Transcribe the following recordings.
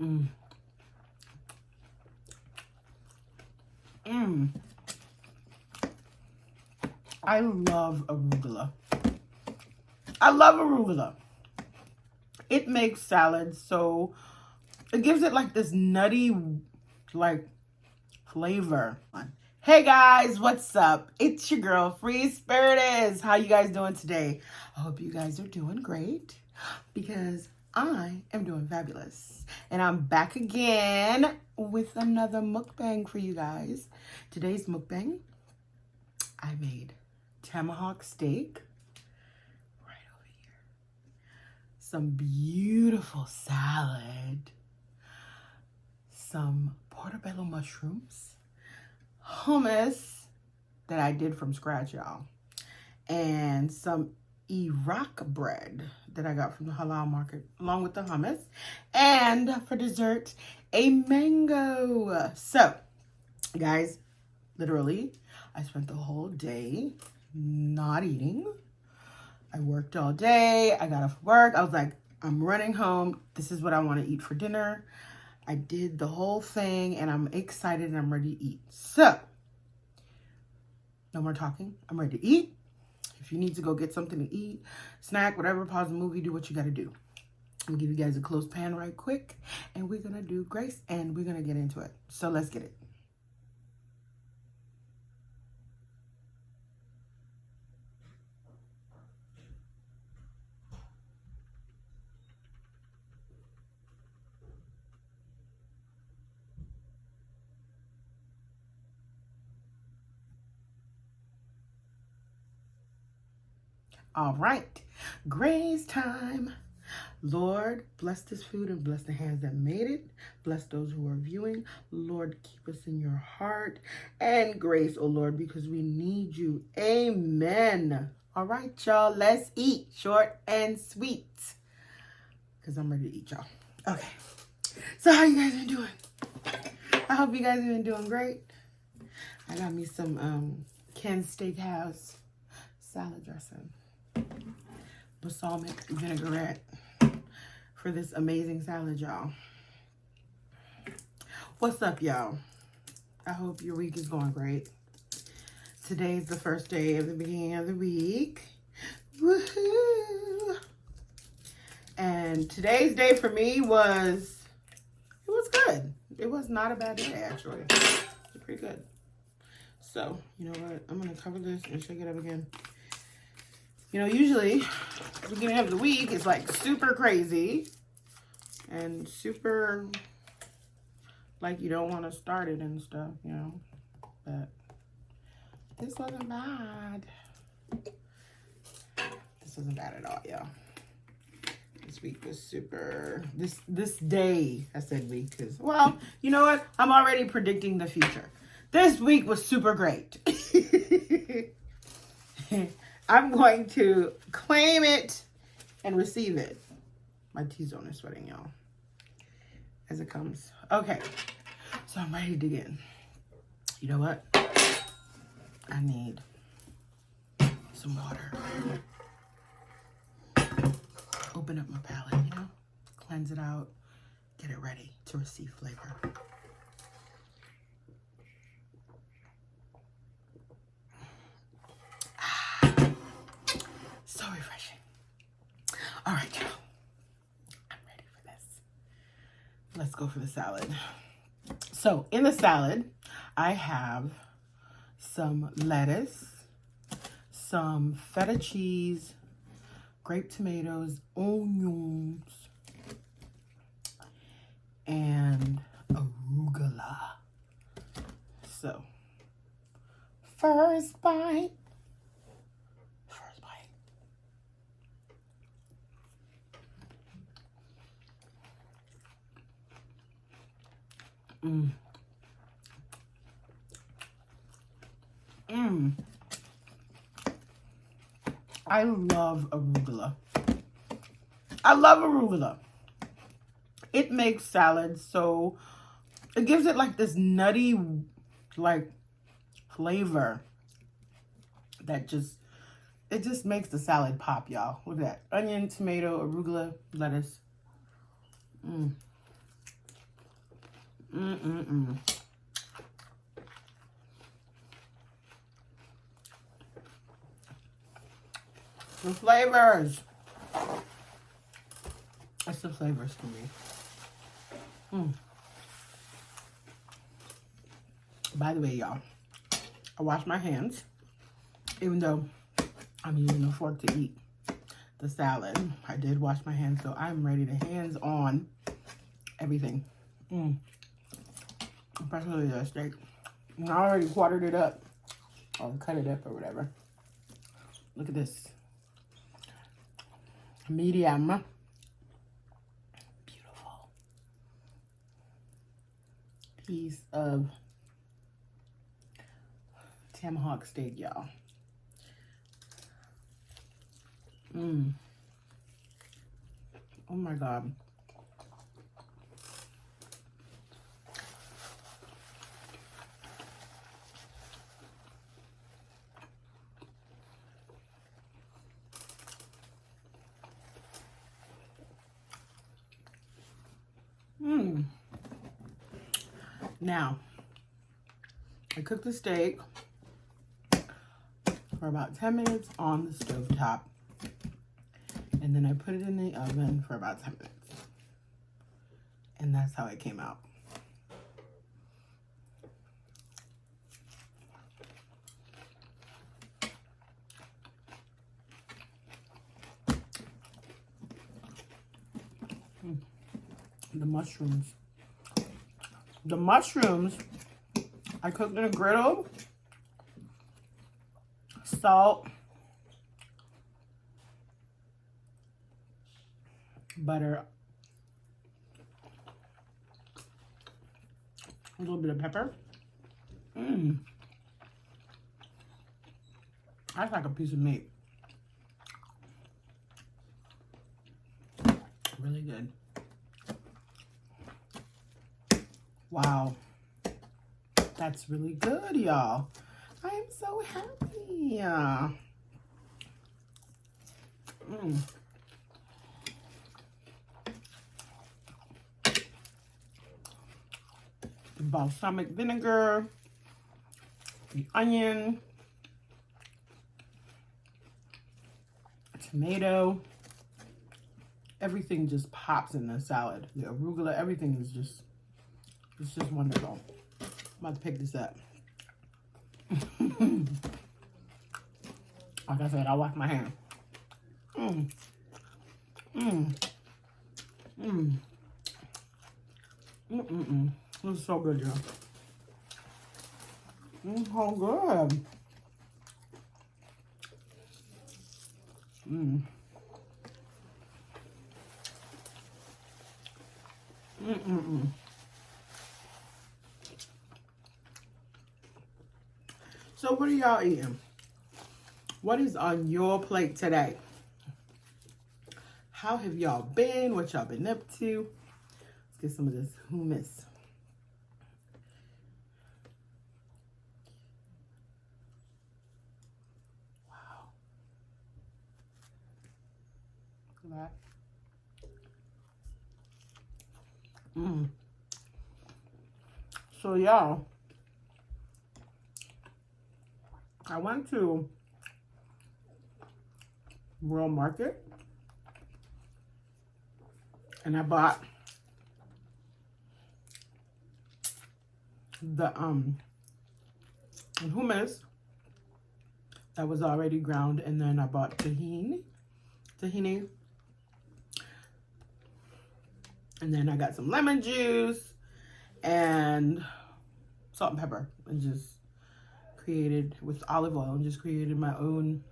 Mm. Mm. I love arugula. I love arugula. It makes salad so, it gives it like this nutty, like, flavor. Hey guys, what's up? It's your girl, Free Spiritus. How you guys doing today? I hope you guys are doing great because I am doing fabulous. And I'm back again with another mukbang for you guys. Today's mukbang, I made Tomahawk steak right over here. Some beautiful salad. Some portobello mushrooms. Hummus that I did from scratch, y'all. And some Iraq bread that I got from the halal market along with the hummus. And for dessert, a mango. So, guys, literally, I spent the whole day not eating. I worked all day. I got off work. I was like, I'm running home. This is what I want to eat for dinner. I did the whole thing and I'm excited and I'm ready to eat. So, no more talking. I'm ready to eat. If you need to go get something to eat, snack, whatever, pause the movie, do what you got to do. I'm going to give you guys a close pan right quick and we're going to do grace and we're going to get into it. So, let's get it. All right, grace time. Lord, bless this food and bless the hands that made it. Bless those who are viewing. Lord, keep us in your heart and grace, oh Lord, because we need you. Amen. All right, y'all, let's eat short and sweet because I'm ready to eat, y'all. Okay, so how you guys been doing? I hope you guys have been doing great. I got me some Ken's Steakhouse salad dressing. Balsamic vinaigrette for this amazing salad, y'all. What's up, y'all? I hope your week is going great. Today's the first day of the beginning of the week. Woohoo! And today's day for me was good. It was not a bad day, actually. It was pretty good. So, you know what? I'm going to cover this and shake it up again. You know, usually, the beginning of the week is like super crazy and super, like you don't want to start it and stuff, you know. But this wasn't bad. This wasn't bad at all, y'all. This week was super, this day, I said week, because, well, you know what? I'm already predicting the future. This week was super great. I'm going to claim it and receive it. My T-zone is sweating, y'all, as it comes. Okay, so I'm ready to dig in. You know what? I need some water. Open up my palate, you know? Cleanse it out. Get it ready to receive flavor. So refreshing. All right, y'all. I'm ready for this. Let's go for the salad. So in the salad, I have some lettuce, some feta cheese, grape tomatoes, onions, and arugula. So, first bite. Mmm. Mmm. I love arugula. I love arugula. It makes salad so, it gives it like this nutty, like, flavor that just, it just makes the salad pop, y'all. Look at that. Onion, tomato, arugula, lettuce. Mmm. Mm-mm-mm. The flavors. It's the flavors to me. By the way, y'all, I wash my hands, even though I'm using a fork to eat the salad. I did wash my hands, so I'm ready to hands on everything. Especially the steak. And I already quartered it up, or cut it up, or whatever. Look at this. Medium. Beautiful piece of Tomahawk steak, y'all. Oh my God. Now, I cooked the steak for about 10 minutes on the stovetop. And then I put it in the oven for about 10 minutes. And that's how it came out. The mushrooms. The mushrooms, I cooked in a griddle. Salt. Butter. A little bit of pepper. That's like a piece of meat. Really good. Wow. That's really good, y'all. I am so happy. The balsamic vinegar, the onion, tomato, everything just pops in the salad. The arugula, everything is just, it's just wonderful. I'm about to pick this up. Like I said, I wash my hands. This is so good, y'all. So good. So what are y'all eating? What is on your plate today? How have y'all been? What y'all been up to? Let's get some of this hummus. Wow. Look at that. So y'all, I went to World Market and I bought the hummus that was already ground, and then I bought tahini, and then I got some lemon juice and salt and pepper, and just created with olive oil, and just created my own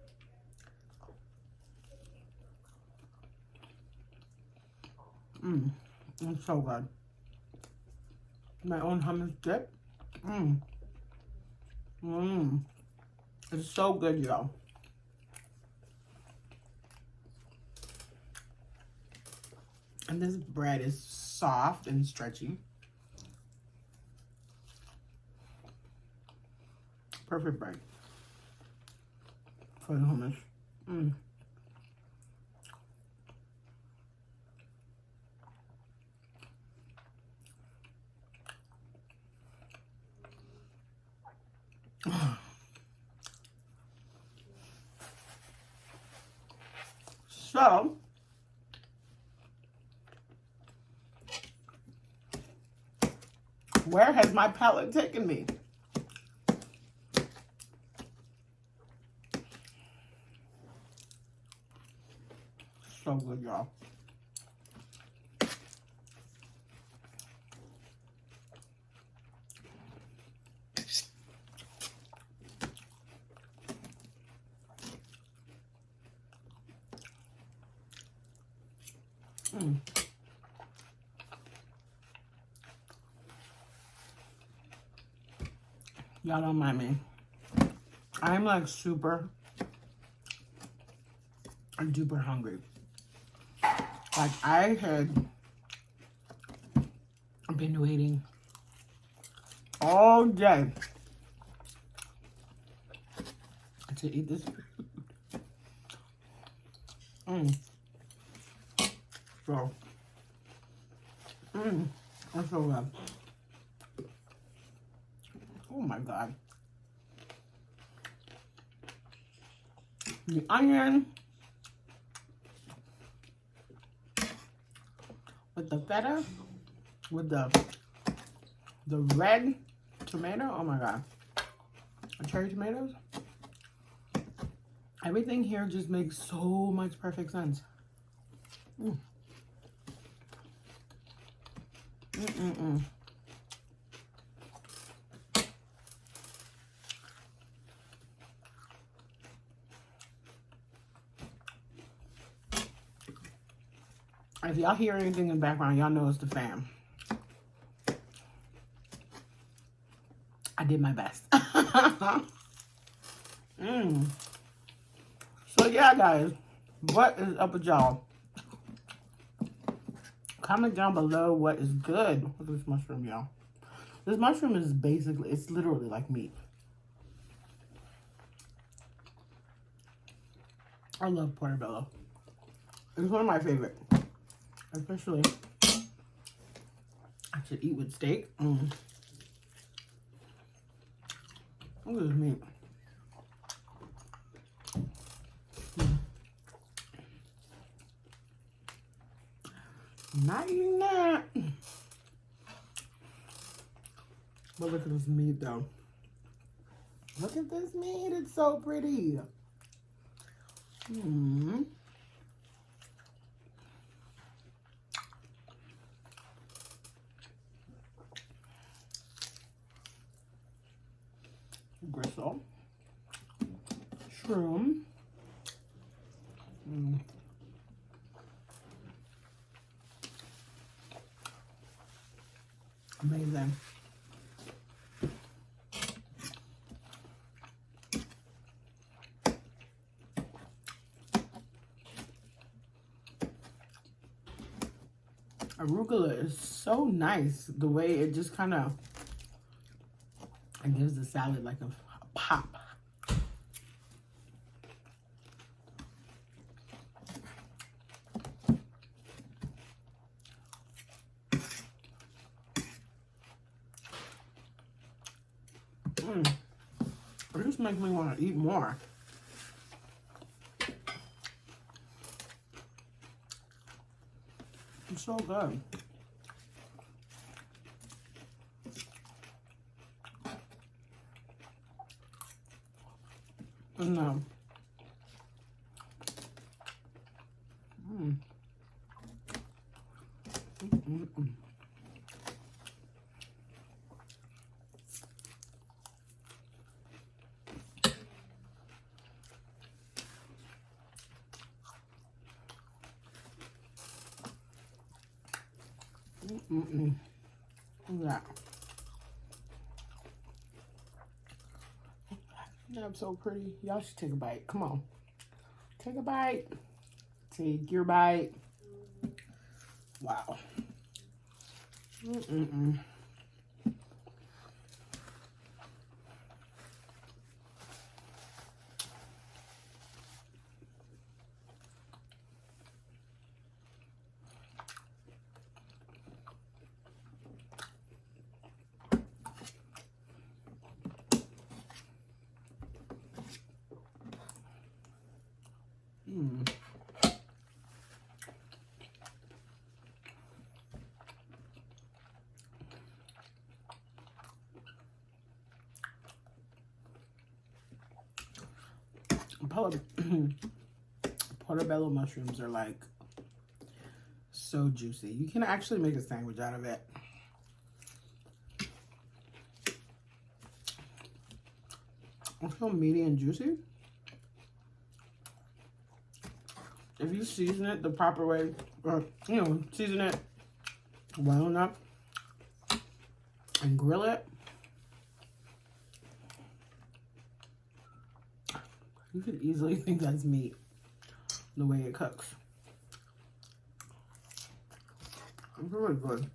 it's so good. My own hummus dip. It's so good, y'all. And this bread is soft and stretchy. Perfect bread for the hummus. So, where has my palate taken me? So good, y'all. Y'all don't mind me. I'm like super duper hungry. Like I had been waiting all day to eat this food. So, that's so good. Oh my God. The onion with the feta, with the red tomato. Oh my God. The cherry tomatoes. Everything here just makes so much perfect sense. If y'all hear anything in the background, y'all know it's the fam. I did my best. So yeah, guys, what is up with y'all? Comment down below what is good with this mushroom, y'all. This mushroom is basically, it's literally like meat. I love portobello. It's one of my favorite. Especially, I should eat with steak. Look at this meat. Not eating that. But look at this meat, though. Look at this meat. It's so pretty. Gristle. Shroom. Amazing. Arugula is so nice. The way it just kind of gives the salad like a pop. It just makes me want to eat more. It's so good. No. Look at that. That's so pretty. Y'all should take a bite. Come on. Take a bite. Take your bite. Wow. portobello mushrooms are like so juicy. You can actually make a sandwich out of it. It's so meaty and juicy. If you season it the proper way, or, you know, season it well enough and grill it, you could easily think that's meat, the way it cooks. It's really good.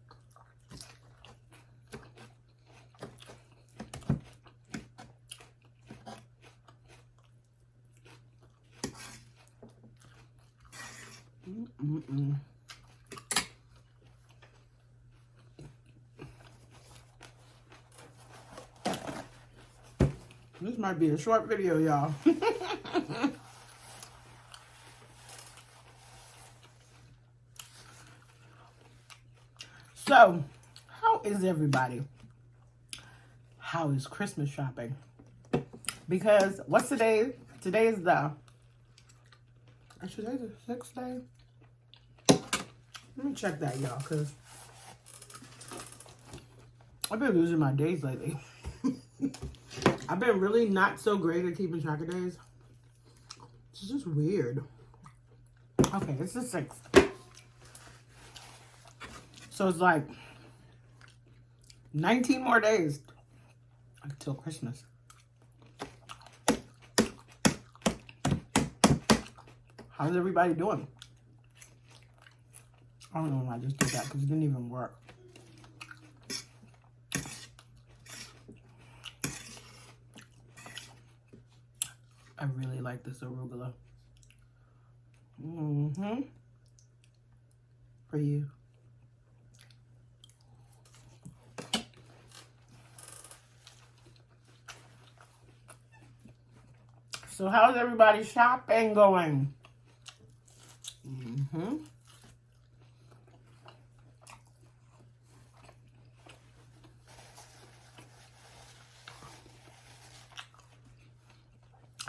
This might be a short video, y'all. So, how is everybody? How is Christmas shopping? Because what's today? Today is the, actually, today's the 6th day. Let me check that, y'all, because I've been losing my days lately. I've been really not so great at keeping track of days. It's just weird. Okay, it's the 6th. So it's like 19 more days until Christmas. How's everybody doing? I don't know why I just did that because it didn't even work. I really like this arugula. For you. So how's everybody's shopping going?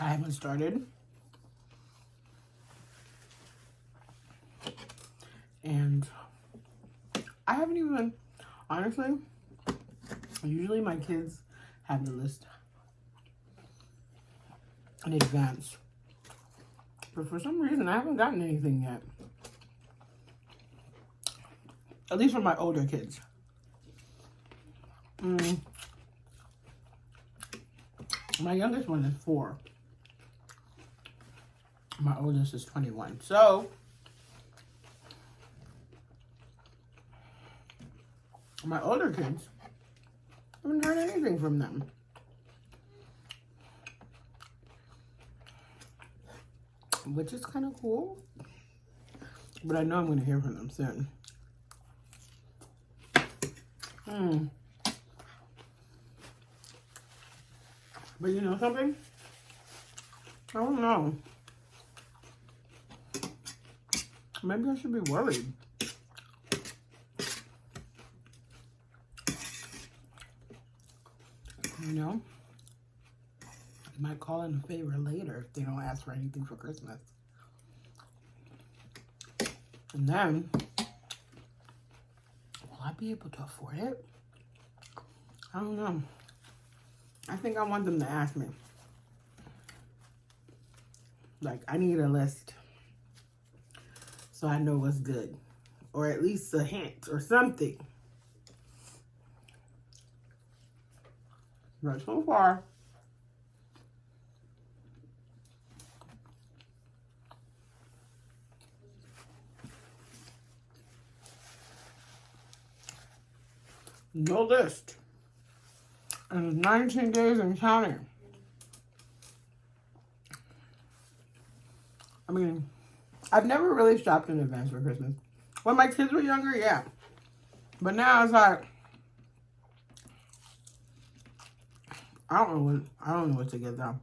I haven't started. And I haven't even, honestly, usually my kids have the list in advance. But for some reason, I haven't gotten anything yet. At least for my older kids. My youngest one is 4. My oldest is 21. So, my older kids, I haven't heard anything from them. Which is kind of cool. But I know I'm going to hear from them soon. But you know something? I don't know. Maybe I should be worried. You know? They might call in a favor later if they don't ask for anything for Christmas. And then, will I be able to afford it? I don't know. I think I want them to ask me. Like, I need a list so I know what's good. Or at least a hint or something. But so far, no list. And it's 19 days and counting. I mean, I've never really shopped in advance for Christmas. When my kids were younger, yeah. But now it's like, I don't know what to get them.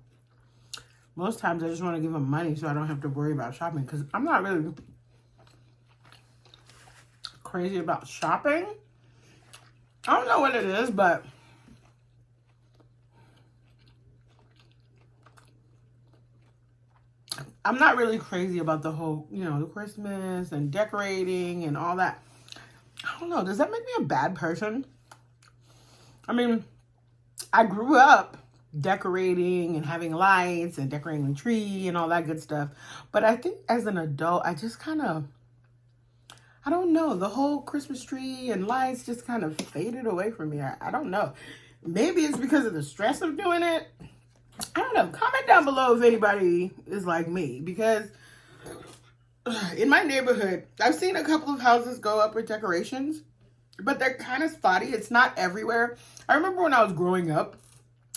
Most times I just want to give them money so I don't have to worry about shopping, because I'm not really crazy about shopping. I don't know what it is, but I'm not really crazy about the whole, the Christmas and decorating and all that. I don't know. Does that make me a bad person? I mean, I grew up decorating and having lights and decorating the tree and all that good stuff. But I think as an adult, I just kind of, I don't know. The whole Christmas tree and lights just kind of faded away from me. I don't know. Maybe it's because of the stress of doing it. I don't know. Comment down below if anybody is like me, because in my neighborhood, I've seen a couple of houses go up with decorations, but they're kind of spotty. It's not everywhere. I remember when I was growing up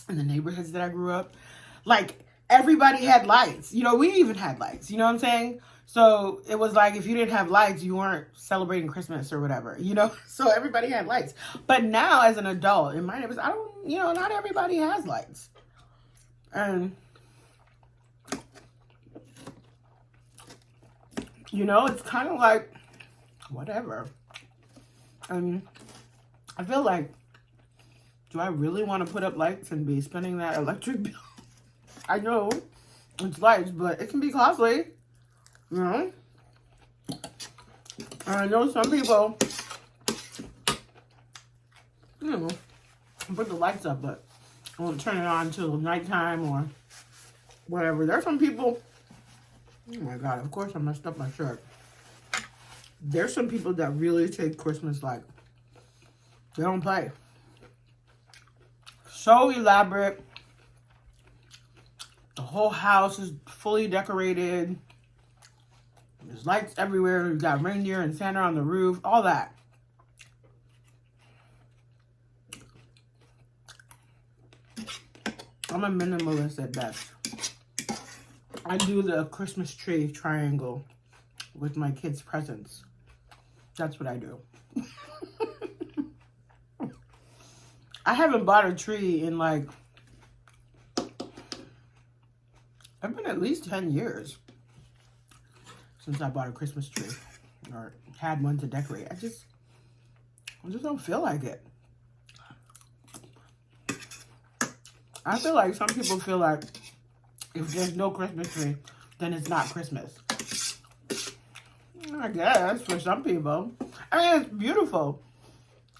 in the neighborhoods that I grew up, like everybody had lights. We even had lights. You know what I'm saying? So it was like if you didn't have lights, you weren't celebrating Christmas or whatever, So everybody had lights. But now as an adult in my neighborhood, not everybody has lights. And, it's kind of like, whatever. And I feel like, do I really want to put up lights and be spending that electric bill? I know it's lights, but it can be costly, And I know some people, put the lights up, but I won't turn it on until nighttime or whatever. There's some people, oh my God, of course I messed up my shirt. There's some people that really take Christmas like, they don't play. So elaborate. The whole house is fully decorated. There's lights everywhere. You've got reindeer and Santa on the roof, all that. I'm a minimalist at best. I do the Christmas tree triangle with my kids' presents. That's what I do. I haven't bought a tree in like, I've been at least 10 years since I bought a Christmas tree or had one to decorate. I just don't feel like it. I feel like some people feel like if there's no Christmas tree, then it's not Christmas. I guess for some people. I mean, it's beautiful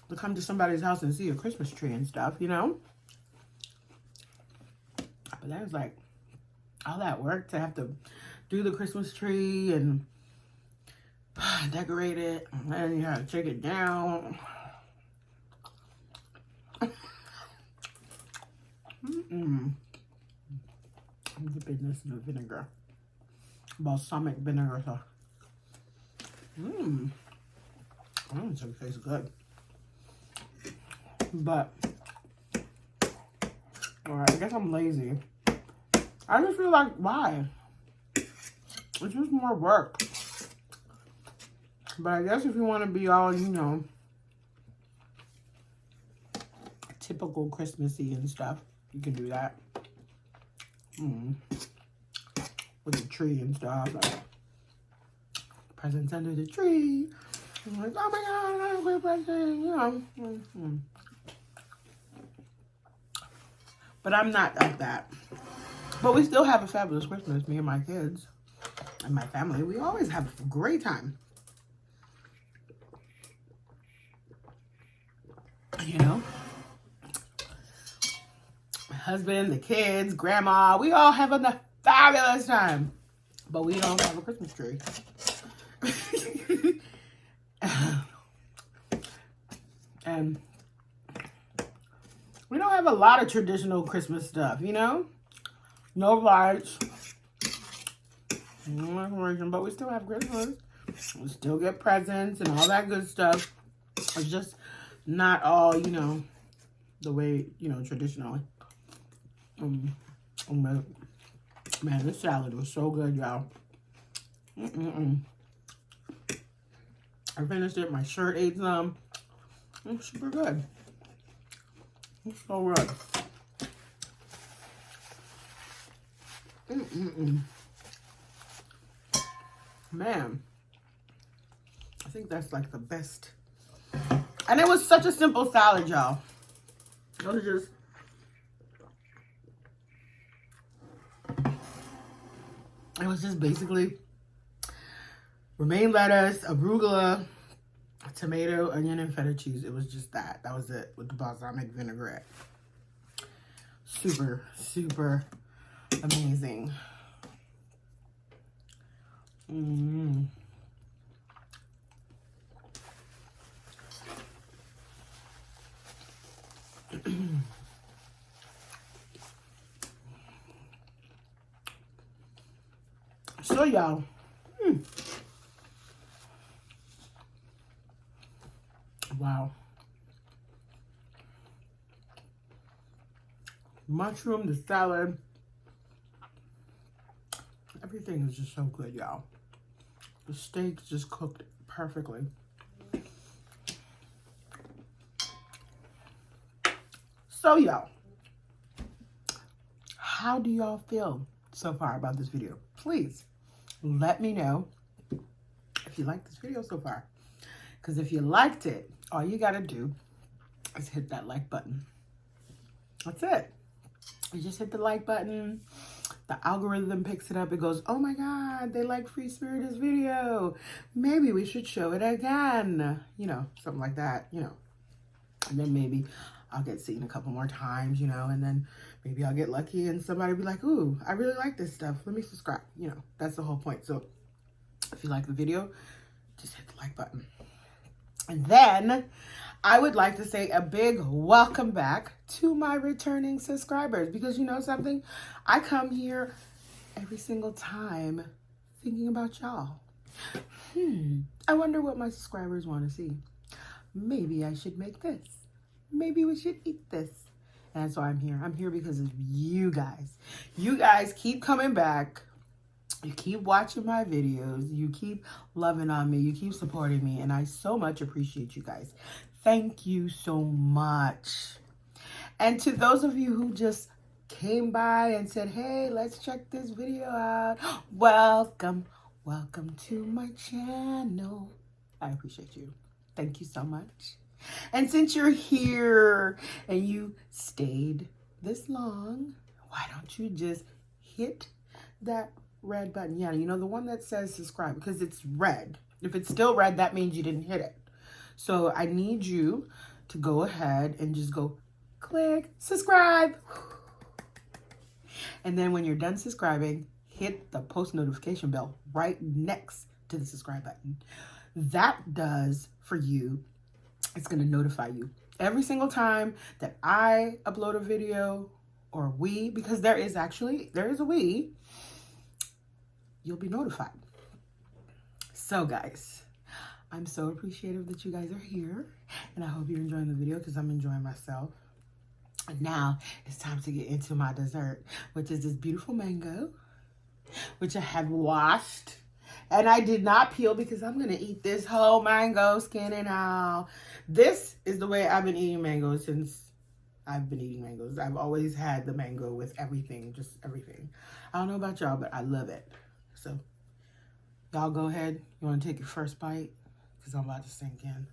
to come to somebody's house and see a Christmas tree and stuff, But that was like all that work to have to do the Christmas tree and decorate it, and then you have to take it down. I'm dipping this in the vinegar. Balsamic vinegar sauce. It tastes good. But, alright, I guess I'm lazy. I just feel like, why? It's just more work. But I guess if you want to be all, typical Christmassy and stuff, you can do that. With the tree and stuff. Like, presents under the tree. I'm like, oh my God, I have a great present, But I'm not like that. But we still have a fabulous Christmas, me and my kids and my family. We always have a great time. My husband, the kids, grandma, we all have a fabulous time. But we don't have a Christmas tree. And we don't have a lot of traditional Christmas stuff, No lights. No decoration, but we still have Christmas. We still get presents and all that good stuff. It's just not all, the way, traditionally. Man, this salad was so good, y'all. I finished it. My shirt ate some. It's super good. It's so good. Man, I think that's like the best. And it was such a simple salad, y'all. It was just was just basically romaine lettuce, arugula, tomato, onion, and feta cheese. It was just that. That was it with the balsamic vinaigrette. Super, super amazing. So y'all, wow. Mushroom, the salad, everything is just so good, y'all. The steak just cooked perfectly. So y'all, how do y'all feel so far about this video? Please let me know if you like this video so far. Because if you liked it, all you gotta do is hit that like button. That's it. You just hit the like button. The algorithm picks it up. It goes, oh my God, they like Free Spirited's video. Maybe we should show it again. You know, something like that, you know. And then maybe I'll get seen a couple more times, you know, and then maybe I'll get lucky and somebody will be like, ooh, I really like this stuff. Let me subscribe. You know, that's the whole point. So if you like the video, just hit the like button. And then I would like to say a big welcome back to my returning subscribers, because you know something? I come here every single time thinking about y'all. I wonder what my subscribers want to see. Maybe I should make this. Maybe we should eat this. And that's why I'm here. I'm here because of you guys. You guys keep coming back. You keep watching my videos. You keep loving on me. You keep supporting me. And I so much appreciate you guys. Thank you so much. And to those of you who just came by and said, hey, let's check this video out. Welcome. Welcome to my channel. I appreciate you. Thank you so much. And since you're here and you stayed this long, why don't you just hit that red button? Yeah, you know, the one that says subscribe, because it's red. If it's still red, that means you didn't hit it. So I need you to go ahead and just go click subscribe. And then when you're done subscribing, hit the post notification bell right next to the subscribe button. That does for you, it's going to notify you every single time that I upload a video, or because there is a we, you'll be notified. So guys, I'm so appreciative that you guys are here, and I hope you're enjoying the video, because I'm enjoying myself. And now it's time to get into my dessert, which is this beautiful mango, which I have washed. And I did not peel because I'm going to eat this whole mango, skin and all. This is the way I've been eating mangoes since I've been eating mangoes. I've always had the mango with everything, just everything. I don't know about y'all, but I love it. So y'all go ahead. You want to take your first bite? Because I'm about to sink in.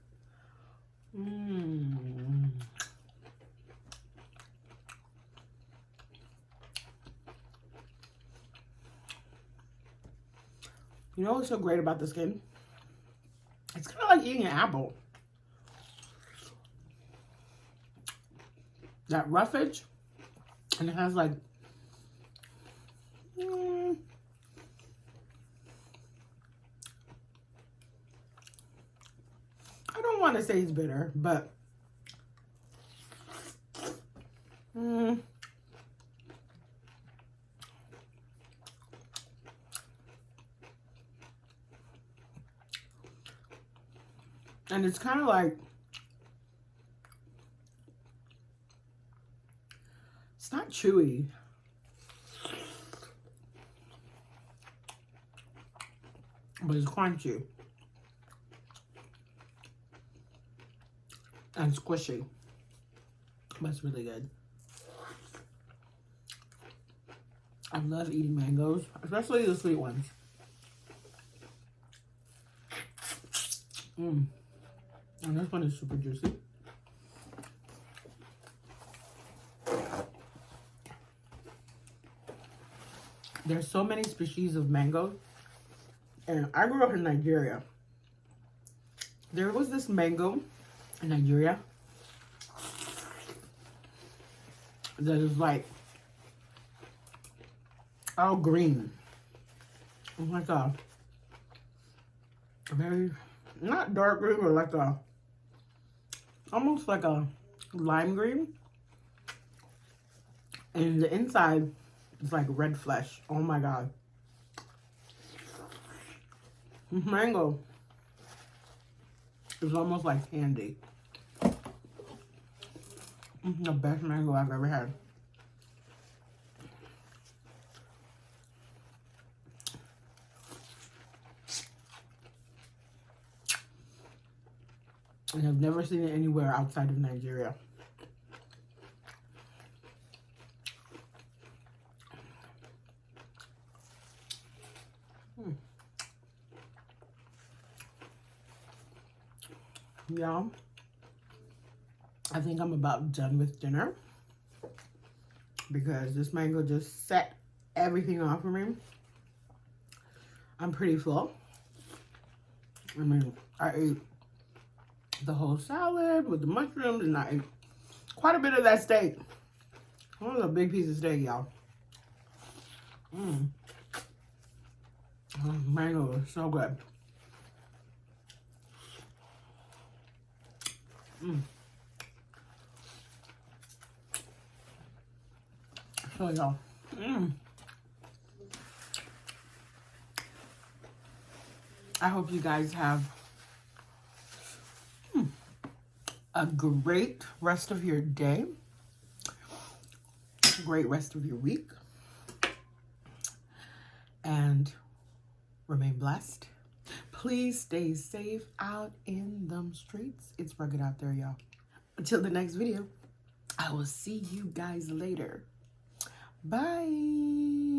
You know what's so great about the skin? It's kind of like eating an apple. That roughage, and it has like, I don't want to say it's bitter, but and it's kind of like, it's not chewy. But it's crunchy. And squishy. But it's really good. I love eating mangoes, especially the sweet ones. And this one is super juicy. There's so many species of mangoes. And I grew up in Nigeria. There was this mango in Nigeria that is like all green. It's like a very, not dark green, but like a, almost like a lime green. And the inside is like red flesh. Oh my God. This mango is almost like candy. It's the best mango I've ever had. And I've never seen it anywhere outside of Nigeria. Y'all, I think I'm about done with dinner because this mango just set everything off for me. I'm pretty full. I mean, I ate the whole salad with the mushrooms, and I ate quite a bit of that steak. That was a big piece of steak, y'all. Mango is so good. So, y'all. I hope you guys have a great rest of your day, great rest of your week, and remain blessed. Please stay safe out in them streets. It's rugged out there, y'all. Until the next video, I will see you guys later. Bye.